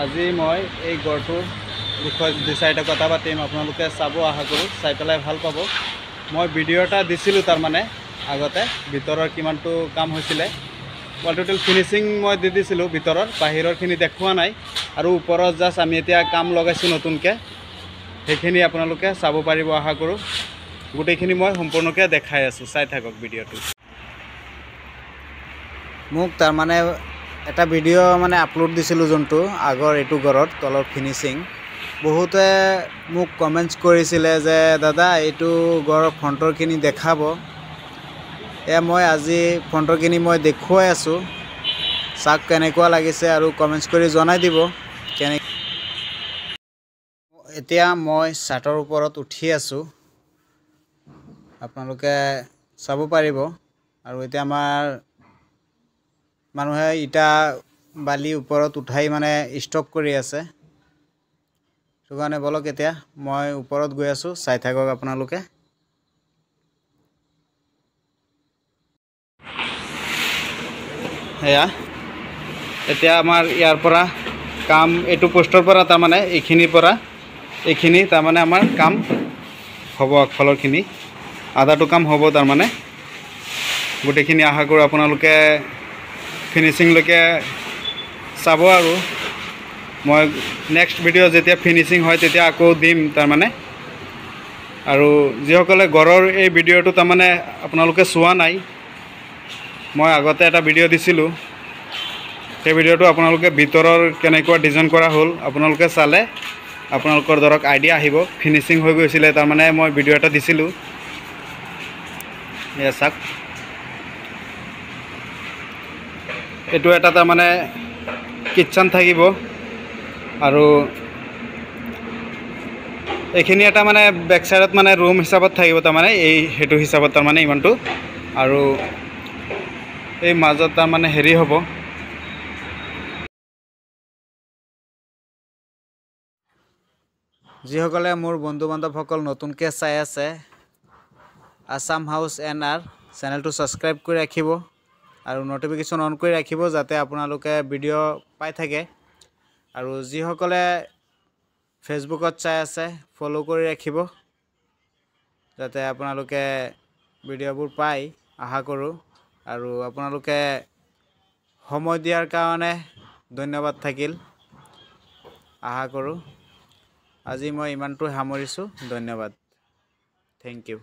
আজি মই এই গড়টোৰ বিষয়ে দুই-চাৰিটা কথা পাতিম। আপোনালোকে চাব, আশা কৰোঁ চাই পেলাই ভাল পাব। মই ভিডিঅ' এটা দিছিলোঁ তাৰমানে আগতে ভিতৰৰ কিমানটো কাম হৈছিলে। অল টোটেল ফিনিচিং মই দি দিছিলোঁ ভিতৰৰ, বাহিৰৰখিনি দেখুওৱা নাই। আৰু ওপৰত জাষ্ট আমি এতিয়া কাম লগাইছোঁ নতুনকৈ, সেইখিনি আপোনালোকে চাব পাৰিব আশা কৰোঁ। গোটেইখিনি মই সম্পূৰ্ণকৈ দেখাই আছোঁ, চাই থাকক ভিডিঅ'টো। মোক তাৰমানে এটা ভিডিঅ' মানে আপলোড দিছিলোঁ যোনটো আগৰ এইটো ঘৰত তলৰ ফিনিচিং। বহুতে মোক কমেণ্টছ কৰিছিলে যে দাদা এইটো ঘৰৰ ফ্ৰণ্টৰখিনি দেখাব। মই আজি ফ্ৰণ্টৰখিনি মই দেখুৱাই আছোঁ, চাওক কেনেকুৱা লাগিছে আৰু কমেণ্টছ কৰি জনাই দিব কেনে। এতিয়া মই ছাটৰ ওপৰত উঠি আছোঁ, আপোনালোকে চাব পাৰিব। আৰু এতিয়া আমাৰ মানুহে ইটা বালি ওপৰত উঠাই মানে ষ্টক কৰি আছে। সেইটো কাৰণে বলক এতিয়া মই ওপৰত গৈ আছোঁ, চাই থাকক আপোনালোকে। এয়া এতিয়া আমাৰ ইয়াৰ পৰা কাম, এইটো পোষ্টৰ পৰা তাৰমানে এইখিনিৰ পৰা এইখিনি তাৰমানে আমাৰ কাম হ'ব। আগফালৰখিনি আধাটো কাম হ'ব তাৰমানে। গোটেইখিনি আশা কৰোঁ আপোনালোকে ফিনিচিংলৈকে চাব। আৰু মই নেক্সট ভিডিঅ' যেতিয়া ফিনিচিং হয় তেতিয়া আকৌ দিম তাৰমানে। আৰু যিসকলে ঘৰৰ এই ভিডিঅ'টো তাৰমানে আপোনালোকে চোৱা নাই, মই আগতে এটা ভিডিঅ' দিছিলোঁ। সেই ভিডিঅ'টো আপোনালোকে ভিতৰৰ কেনেকুৱা ডিজাইন কৰা হ'ল আপোনালোকে চালে আপোনালোকৰ ধৰক আইডিয়া আহিব। ফিনিচিং হৈ গৈছিলে তাৰমানে মই ভিডিঅ' এটা দিছিলোঁ, এয়া চাওক। এইটো এটা তাৰমানে কিটচেন থাকিব, আৰু এইখিনি এটা মানে বেক চাইডত মানে ৰুম হিচাপত থাকিব তাৰমানে, সেইটো হিচাপত তাৰমানে ইমানটো। আৰু এই মাজত তাৰমানে হেৰি হ'ব। যিসকলে মোৰ বন্ধু বান্ধৱসকল নতুনকৈ চাই আছে, আছাম হাউচ NR চেনেলটো ছাবস্ক্ৰাইব কৰি ৰাখিব আৰু ন'টিফিকেশ্যন অন কৰি ৰাখিব, যাতে আপোনালোকে ভিডিঅ' পাই থাকে। আৰু যিসকলে ফেচবুকত চাই আছে ফ'ল' কৰি ৰাখিব, যাতে আপোনালোকে ভিডিঅ'বোৰ পাই, আশা কৰোঁ। আৰু আপোনালোকে সময় দিয়াৰ কাৰণে ধন্যবাদ থাকিল, আশা কৰোঁ। আজি মই ইমানটো সামৰিছোঁ, ধন্যবাদ, থেংক ইউ।